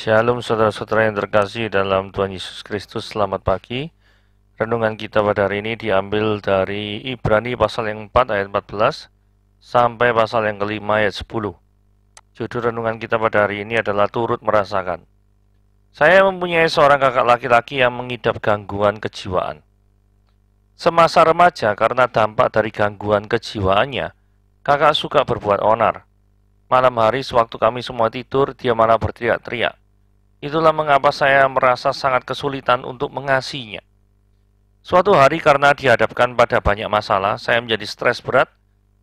Shalom saudara-saudara yang terkasih dalam Tuhan Yesus Kristus, selamat pagi. Renungan kita pada hari ini diambil dari Ibrani pasal yang 4 ayat 14 sampai pasal yang kelima ayat 10. Judul renungan kita pada hari ini adalah turut merasakan. Saya mempunyai seorang kakak laki-laki yang mengidap gangguan kejiwaan. Semasa remaja, karena dampak dari gangguan kejiwaannya, kakak suka berbuat onar. Malam hari sewaktu kami semua tidur, dia malah berteriak-teriak. Itulah mengapa saya merasa sangat kesulitan untuk mengasihinya. Suatu hari karena dihadapkan pada banyak masalah, saya menjadi stres berat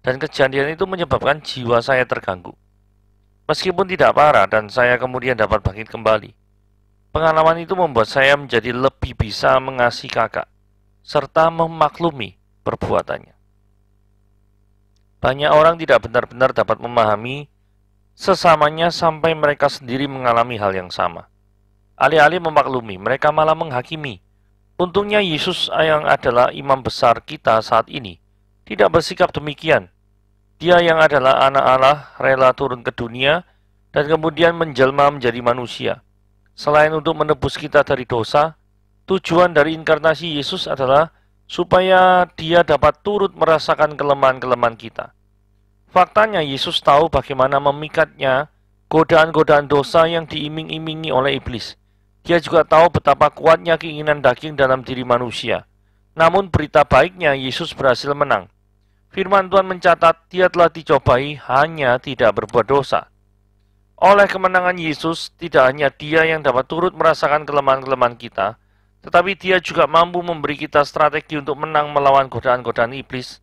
dan kejadian itu menyebabkan jiwa saya terganggu. Meskipun tidak parah dan saya kemudian dapat bangkit kembali. Pengalaman itu membuat saya menjadi lebih bisa mengasihi kakak, serta memaklumi perbuatannya. Banyak orang tidak benar-benar dapat memahami sesamanya sampai mereka sendiri mengalami hal yang sama. Alih-alih memaklumi, mereka malah menghakimi. Untungnya Yesus yang adalah imam besar kita saat ini tidak bersikap demikian. Dia yang adalah anak Allah rela turun ke dunia dan kemudian menjelma menjadi manusia. Selain untuk menebus kita dari dosa, tujuan dari inkarnasi Yesus adalah supaya dia dapat turut merasakan kelemahan-kelemahan kita. Faktanya Yesus tahu bagaimana memikatnya godaan-godaan dosa yang diiming-imingi oleh iblis. Dia juga tahu betapa kuatnya keinginan daging dalam diri manusia. Namun berita baiknya Yesus berhasil menang. Firman Tuhan mencatat dia telah dicobai hanya tidak berbuat dosa. Oleh kemenangan Yesus, tidak hanya dia yang dapat turut merasakan kelemahan-kelemahan kita, tetapi dia juga mampu memberi kita strategi untuk menang melawan godaan-godaan iblis.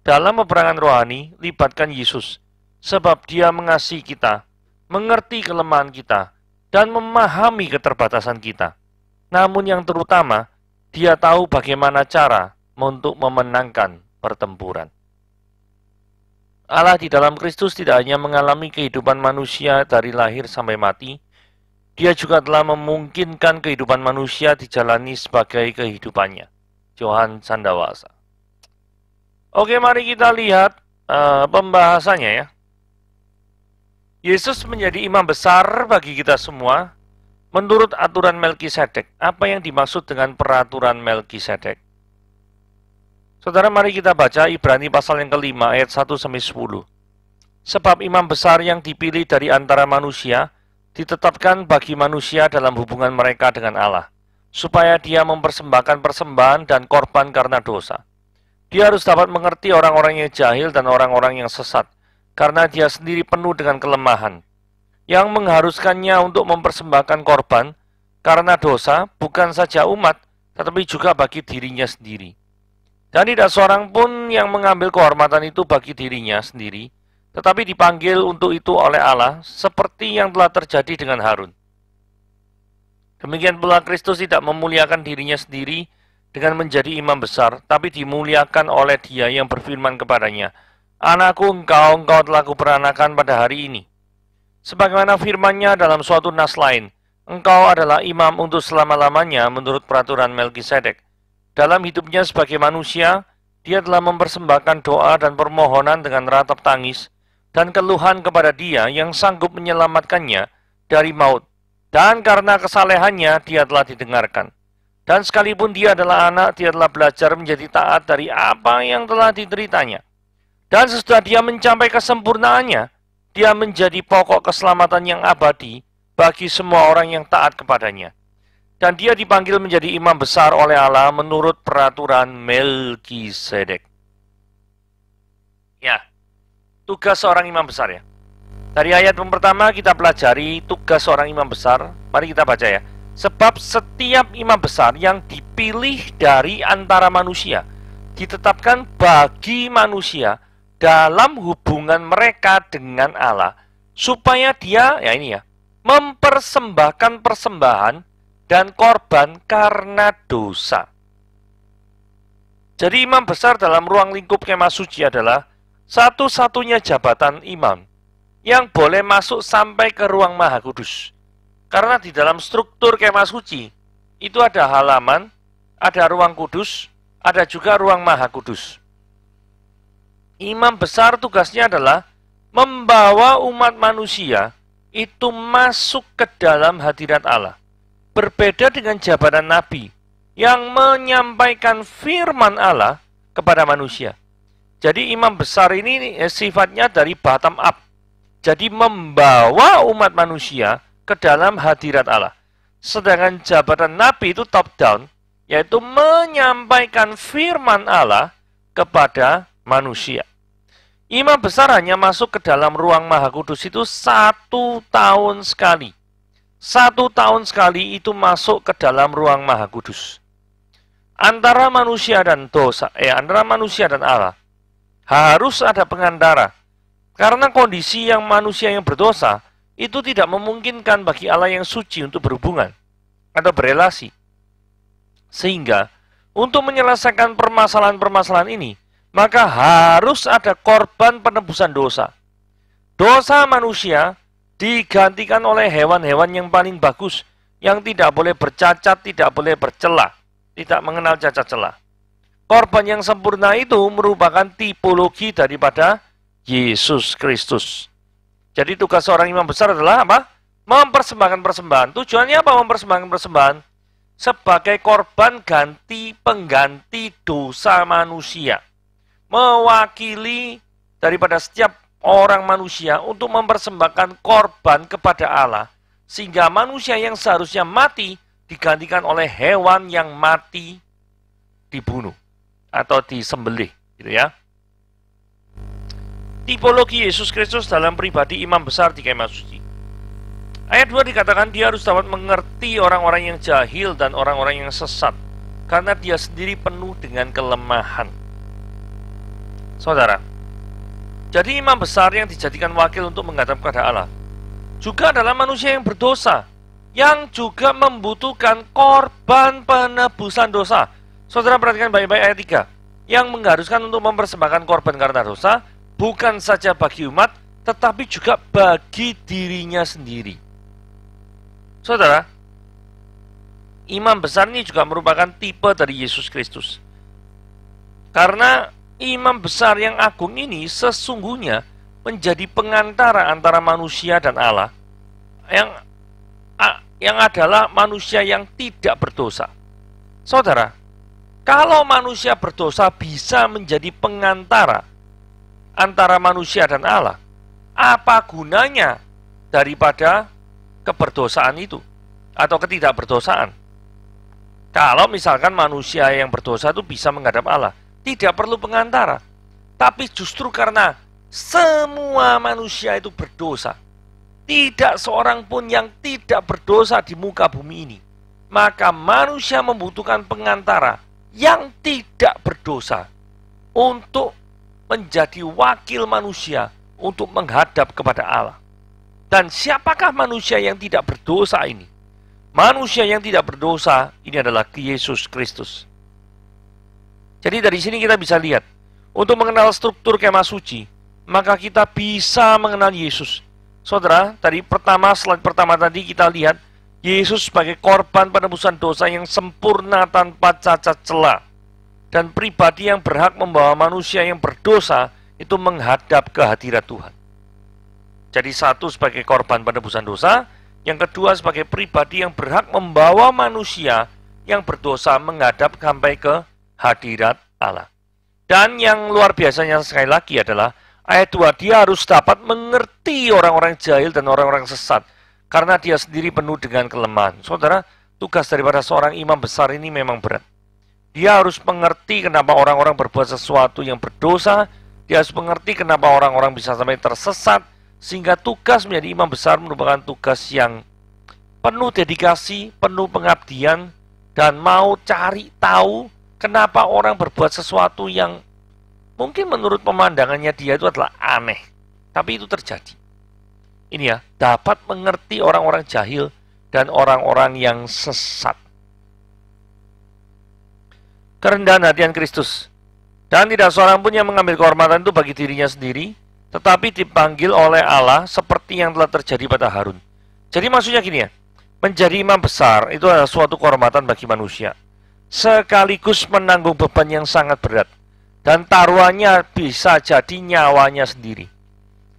Dalam peperangan rohani, libatkan Yesus, sebab dia mengasihi kita, mengerti kelemahan kita, dan memahami keterbatasan kita. Namun yang terutama, dia tahu bagaimana cara untuk memenangkan pertempuran. Allah di dalam Kristus tidak hanya mengalami kehidupan manusia dari lahir sampai mati, dia juga telah memungkinkan kehidupan manusia dijalani sebagai kehidupannya. Johan Sandawasa. Oke, mari kita lihat pembahasannya ya. Yesus menjadi imam besar bagi kita semua menurut aturan Melkisedek. Apa yang dimaksud dengan peraturan Melkisedek? Saudara, mari kita baca Ibrani pasal yang kelima ayat 1-10. Sebab imam besar yang dipilih dari antara manusia ditetapkan bagi manusia dalam hubungan mereka dengan Allah, supaya dia mempersembahkan persembahan dan korban karena dosa. Dia harus dapat mengerti orang-orang yang jahil dan orang-orang yang sesat, karena dia sendiri penuh dengan kelemahan, yang mengharuskannya untuk mempersembahkan korban karena dosa, bukan saja umat, tetapi juga bagi dirinya sendiri. Dan tidak seorang pun yang mengambil kehormatan itu bagi dirinya sendiri, tetapi dipanggil untuk itu oleh Allah, seperti yang telah terjadi dengan Harun. Demikian pula Kristus tidak memuliakan dirinya sendiri dengan menjadi imam besar, tapi dimuliakan oleh dia yang berfirman kepadanya, Anakku, engkau telah kuperanakan pada hari ini. Sebagaimana firman-Nya dalam suatu nas lain, engkau adalah imam untuk selama-lamanya menurut peraturan Melkisedek. Dalam hidupnya sebagai manusia, dia telah mempersembahkan doa dan permohonan dengan ratap tangis dan keluhan kepada dia yang sanggup menyelamatkannya dari maut. Dan karena kesalehannya, dia telah didengarkan. Dan sekalipun dia adalah anak, dia telah belajar menjadi taat dari apa yang telah dideritanya. Dan sesudah dia mencapai kesempurnaannya, dia menjadi pokok keselamatan yang abadi bagi semua orang yang taat kepadanya. Dan dia dipanggil menjadi imam besar oleh Allah menurut peraturan Melkisedek. Ya, tugas seorang imam besar ya. Dari ayat yang pertama kita pelajari tugas seorang imam besar. Mari kita baca ya. Sebab setiap imam besar yang dipilih dari antara manusia ditetapkan bagi manusia dalam hubungan mereka dengan Allah, supaya dia, ya ini ya, mempersembahkan persembahan dan korban karena dosa. Jadi imam besar dalam ruang lingkup kemah suci adalah satu-satunya jabatan imam yang boleh masuk sampai ke ruang maha kudus. Karena di dalam struktur kemah suci, itu ada halaman, ada ruang kudus, ada juga ruang maha kudus. Imam besar tugasnya adalah membawa umat manusia itu masuk ke dalam hadirat Allah. Berbeda dengan jabatan nabi yang menyampaikan firman Allah kepada manusia. Jadi imam besar ini sifatnya dari bottom up. Jadi membawa umat manusia ke dalam hadirat Allah. Sedangkan jabatan nabi itu top down, yaitu menyampaikan firman Allah kepada manusia. Imam besar hanya masuk ke dalam ruang Maha Kudus itu 1 tahun sekali. 1 tahun sekali itu masuk ke dalam ruang Maha Kudus. Antara manusia dan antara manusia dan Allah harus ada pengantara. Karena kondisi yang manusia yang berdosa itu tidak memungkinkan bagi Allah yang suci untuk berhubungan atau berelasi. Sehingga untuk menyelesaikan permasalahan-permasalahan ini, maka harus ada korban penebusan dosa. Dosa manusia digantikan oleh hewan-hewan yang paling bagus, yang tidak boleh bercacat, tidak boleh bercela, tidak mengenal cacat celah. Korban yang sempurna itu merupakan tipologi daripada Yesus Kristus. Jadi tugas seorang imam besar adalah apa? Mempersembahkan persembahan. Tujuannya apa mempersembahkan persembahan? Sebagai korban pengganti dosa manusia. Mewakili daripada setiap orang manusia untuk mempersembahkan korban kepada Allah, sehingga manusia yang seharusnya mati digantikan oleh hewan yang mati dibunuh atau disembelih, gitu ya. Tipologi Yesus Kristus dalam pribadi imam besar di Kemah Suci. Ayat 2 dikatakan dia harus dapat mengerti orang-orang yang jahil dan orang-orang yang sesat, karena dia sendiri penuh dengan kelemahan. Saudara, jadi imam besar yang dijadikan wakil untuk menghadap kepada Allah juga adalah manusia yang berdosa, yang juga membutuhkan korban penebusan dosa. Saudara perhatikan baik-baik ayat 3, yang mengharuskan untuk mempersembahkan korban karena dosa, bukan saja bagi umat, tetapi juga bagi dirinya sendiri. Saudara, imam besar ini juga merupakan tipe dari Yesus Kristus. Karena imam besar yang agung ini sesungguhnya menjadi pengantara antara manusia dan Allah, yang adalah manusia yang tidak berdosa. Saudara, kalau manusia berdosa bisa menjadi pengantara antara manusia dan Allah, apa gunanya daripada keberdosaan itu atau ketidakberdosaan? Kalau misalkan manusia yang berdosa itu bisa menghadap Allah, tidak perlu pengantara. Tapi justru karena semua manusia itu berdosa, tidak seorang pun yang tidak berdosa di muka bumi ini, maka manusia membutuhkan pengantara yang tidak berdosa untuk menjadi wakil manusia untuk menghadap kepada Allah. Dan siapakah manusia yang tidak berdosa ini? Manusia yang tidak berdosa ini adalah Yesus Kristus. Jadi dari sini kita bisa lihat, untuk mengenal struktur kemah suci, maka kita bisa mengenal Yesus. Saudara, tadi slide pertama tadi kita lihat, Yesus sebagai korban penebusan dosa yang sempurna tanpa cacat celah, dan pribadi yang berhak membawa manusia yang berdosa itu menghadap ke hadirat Tuhan. Jadi satu sebagai korban penebusan dosa, yang kedua sebagai pribadi yang berhak membawa manusia yang berdosa menghadap sampai ke hadirat Allah. Dan yang luar biasanya sekali lagi adalah ayat 2, dia harus dapat mengerti orang-orang jahil dan orang-orang sesat, karena dia sendiri penuh dengan kelemahan. Saudara, tugas daripada seorang imam besar ini memang berat. Dia harus mengerti kenapa orang-orang berbuat sesuatu yang berdosa, dia harus mengerti kenapa orang-orang bisa sampai tersesat, sehingga tugas menjadi imam besar merupakan tugas yang penuh dedikasi, penuh pengabdian, dan mau cari tahu kenapa orang berbuat sesuatu yang mungkin menurut pemandangannya dia itu adalah aneh, tapi itu terjadi. Ini ya, dapat mengerti orang-orang jahil dan orang-orang yang sesat. Kerendahan hatian Kristus. Dan tidak seorang pun yang mengambil kehormatan itu bagi dirinya sendiri, tetapi dipanggil oleh Allah seperti yang telah terjadi pada Harun. Jadi maksudnya gini ya, menjadi imam besar itu adalah suatu kehormatan bagi manusia, sekaligus menanggung beban yang sangat berat, dan taruhannya bisa jadi nyawanya sendiri.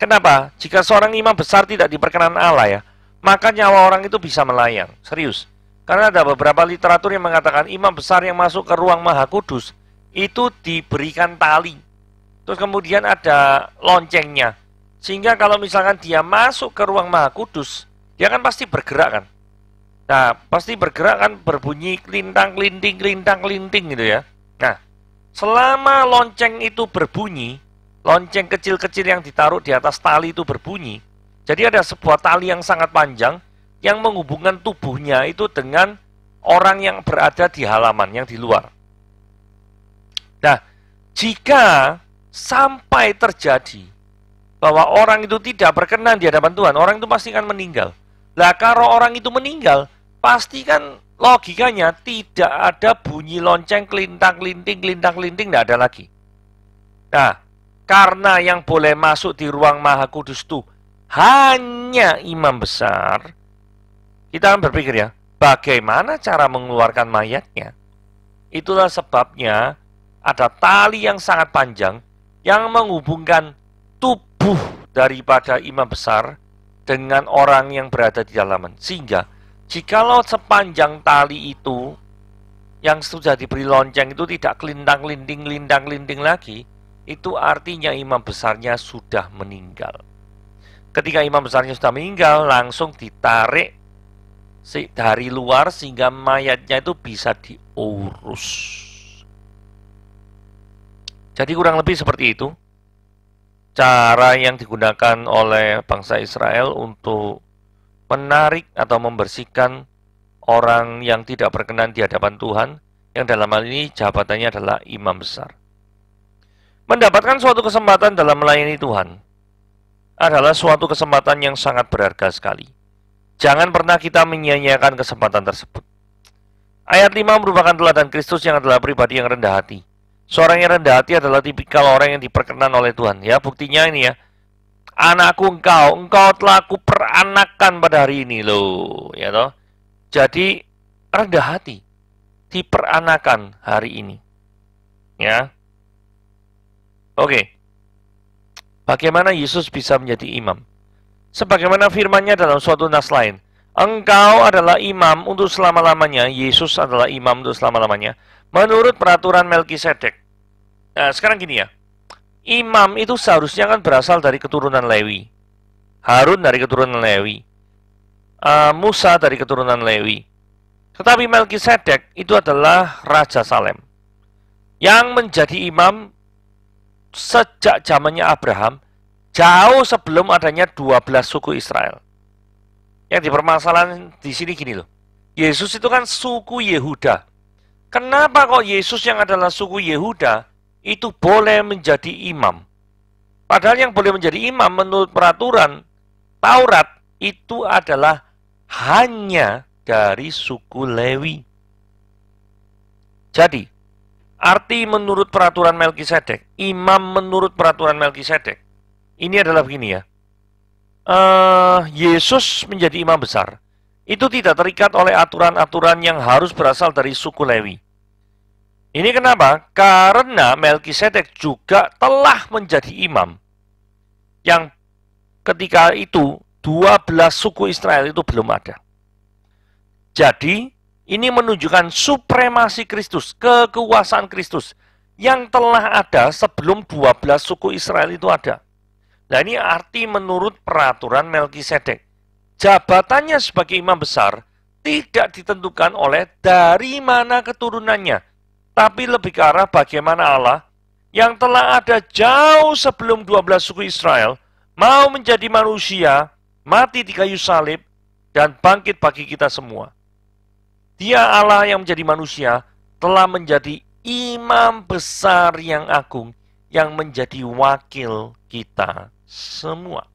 Kenapa? Jika seorang imam besar tidak diperkenan Allah ya, maka nyawa orang itu bisa melayang. Serius. Karena ada beberapa literatur yang mengatakan imam besar yang masuk ke ruang Maha Kudus itu diberikan tali. Terus kemudian ada loncengnya. Sehingga kalau misalkan dia masuk ke ruang Maha Kudus, dia kan pasti bergerak kan. Nah, pasti bergerak kan, berbunyi kelintang-kelinting gitu ya. Nah, selama lonceng itu berbunyi, lonceng kecil-kecil yang ditaruh di atas tali itu berbunyi, jadi ada sebuah tali yang sangat panjang yang menghubungkan tubuhnya itu dengan orang yang berada di halaman, yang di luar. Nah, jika sampai terjadi bahwa orang itu tidak berkenan di hadapan Tuhan, orang itu pasti akan meninggal. Lah, kalau orang itu meninggal, pasti kan logikanya tidak ada bunyi lonceng kelintang-kelinting, tidak ada lagi. Nah, karena yang boleh masuk di ruang Maha Kudus itu hanya imam besar, kita akan berpikir ya, bagaimana cara mengeluarkan mayatnya? Itulah sebabnya ada tali yang sangat panjang yang menghubungkan tubuh daripada imam besar dengan orang yang berada di halaman. Sehingga jikalau sepanjang tali itu yang sudah diberi lonceng itu tidak kelintang-kelinting lagi, itu artinya imam besarnya sudah meninggal. Ketika imam besarnya sudah meninggal, langsung ditarik dari luar sehingga mayatnya itu bisa diurus. Jadi kurang lebih seperti itu cara yang digunakan oleh bangsa Israel untuk menarik atau membersihkan orang yang tidak berkenan di hadapan Tuhan, yang dalam hal ini jabatannya adalah imam besar. Mendapatkan suatu kesempatan dalam melayani Tuhan adalah suatu kesempatan yang sangat berharga sekali. Jangan pernah kita menyia-nyiakan kesempatan tersebut. Ayat 5 merupakan teladan Kristus yang adalah pribadi yang rendah hati. Seorang yang rendah hati adalah tipikal orang yang diperkenan oleh Tuhan. Ya, buktinya ini ya. Anakku engkau telah kuperanakan pada hari ini loh, ya toh. Jadi rendah hati, diperanakan hari ini. Ya. Oke. Bagaimana Yesus bisa menjadi imam? Sebagaimana firman-Nya dalam suatu nas lain, engkau adalah imam untuk selama-lamanya. Yesus adalah imam untuk selama-lamanya menurut peraturan Melkisedek. Nah, sekarang gini ya. Imam itu seharusnya kan berasal dari keturunan Lewi. Harun dari keturunan Lewi. Musa dari keturunan Lewi. Tetapi Melkisedek itu adalah Raja Salem yang menjadi imam sejak zamannya Abraham, jauh sebelum adanya 12 suku Israel. Yang dipermasalahan di sini gini loh. Yesus itu kan suku Yehuda. Kenapa kok Yesus yang adalah suku Yehuda itu boleh menjadi imam? Padahal yang boleh menjadi imam menurut peraturan Taurat itu adalah hanya dari suku Lewi. Jadi, arti menurut peraturan Melkisedek, imam menurut peraturan Melkisedek, ini adalah begini ya. Yesus menjadi imam besar itu tidak terikat oleh aturan-aturan yang harus berasal dari suku Lewi. Ini kenapa? Karena Melkisedek juga telah menjadi imam yang ketika itu 12 suku Israel itu belum ada. Jadi ini menunjukkan supremasi Kristus, kekuasaan Kristus yang telah ada sebelum 12 suku Israel itu ada. Nah, ini arti menurut peraturan Melkisedek. Jabatannya sebagai imam besar tidak ditentukan oleh dari mana keturunannya, tapi lebih ke arah bagaimana Allah yang telah ada jauh sebelum 12 suku Israel mau menjadi manusia, mati di kayu salib, dan bangkit bagi kita semua. Dia Allah yang menjadi manusia telah menjadi imam besar yang agung yang menjadi wakil kita semua.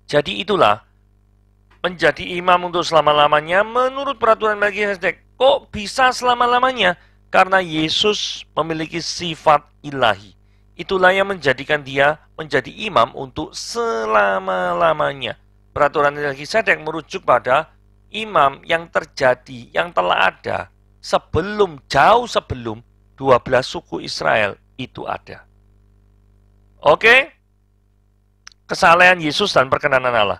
Jadi itulah menjadi imam untuk selama-lamanya menurut peraturan Melkisedek. Kok bisa selama-lamanya? Karena Yesus memiliki sifat ilahi. Itulah yang menjadikan dia menjadi imam untuk selama-lamanya. Peraturan Melkisedek merujuk pada imam yang terjadi, yang telah ada sebelum, jauh sebelum 12 suku Israel itu ada. Oke? kesalehan Yesus dan perkenanan Allah.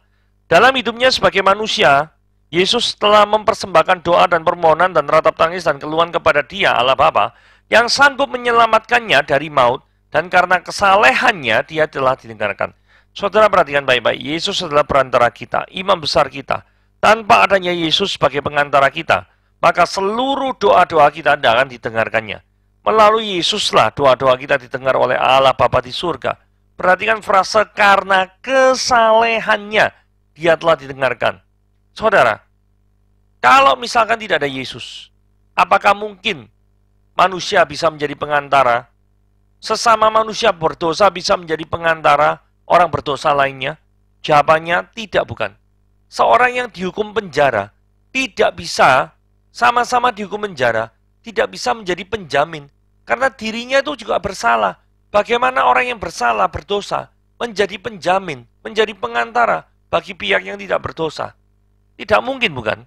Dalam hidupnya sebagai manusia, Yesus telah mempersembahkan doa dan permohonan dan ratap tangis dan keluhan kepada Dia, Allah Bapa, yang sanggup menyelamatkannya dari maut, dan karena kesalehannya Dia telah didengarkan. Saudara perhatikan baik-baik, Yesus adalah perantara kita, imam besar kita. Tanpa adanya Yesus sebagai pengantara kita, maka seluruh doa-doa kita tidak akan didengarkannya. Melalui Yesuslah doa-doa kita didengar oleh Allah Bapa di surga. Perhatikan frase karena kesalehannya Dia telah didengarkan. Saudara, kalau misalkan tidak ada Yesus, apakah mungkin manusia bisa menjadi pengantara? Sesama manusia berdosa bisa menjadi pengantara orang berdosa lainnya? Jawabannya tidak, bukan. Seorang yang dihukum penjara tidak bisa sama-sama dihukum penjara, tidak bisa menjadi penjamin. Karena dirinya itu juga bersalah. Bagaimana orang yang bersalah, berdosa, menjadi penjamin, menjadi pengantara bagi pihak yang tidak berdosa? Tidak mungkin, bukan?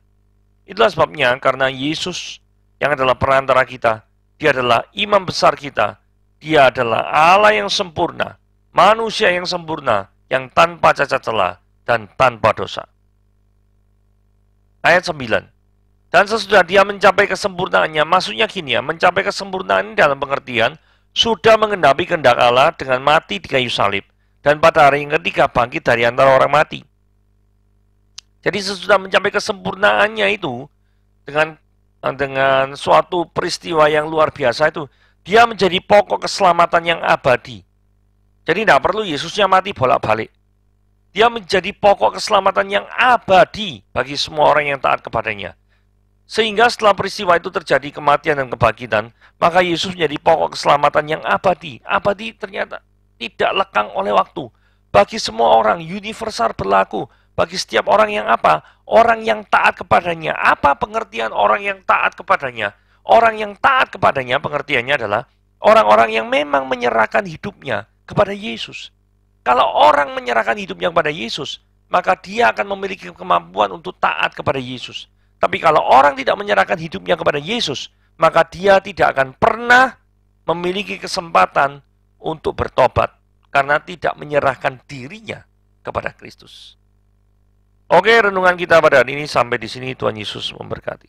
Itulah sebabnya karena Yesus yang adalah perantara kita, Dia adalah imam besar kita, Dia adalah Allah yang sempurna, manusia yang sempurna, yang tanpa cacat celah dan tanpa dosa. Ayat 9. Dan sesudah Dia mencapai kesempurnaannya, maksudnya gini ya, mencapai kesempurnaan dalam pengertian sudah mengenapi kehendak Allah dengan mati di kayu salib, dan pada hari yang ketiga bangkit dari antara orang mati. Jadi sesudah mencapai kesempurnaannya itu dengan suatu peristiwa yang luar biasa itu, Dia menjadi pokok keselamatan yang abadi. Jadi tidak perlu Yesusnya mati bolak-balik. Dia menjadi pokok keselamatan yang abadi bagi semua orang yang taat kepadanya. Sehingga setelah peristiwa itu terjadi kematian dan kebangkitan, maka Yesus menjadi pokok keselamatan yang abadi. Abadi ternyata tidak lekang oleh waktu. Bagi semua orang, universal berlaku. Bagi setiap orang yang apa? Orang yang taat kepadanya. Apa pengertian orang yang taat kepadanya? Orang yang taat kepadanya pengertiannya adalah orang-orang yang memang menyerahkan hidupnya kepada Yesus. Kalau orang menyerahkan hidupnya kepada Yesus, maka dia akan memiliki kemampuan untuk taat kepada Yesus. Tapi kalau orang tidak menyerahkan hidupnya kepada Yesus, maka dia tidak akan pernah memiliki kesempatan untuk bertobat karena tidak menyerahkan dirinya kepada Kristus. Oke, renungan kita pada hari ini sampai di sini. Tuhan Yesus memberkati.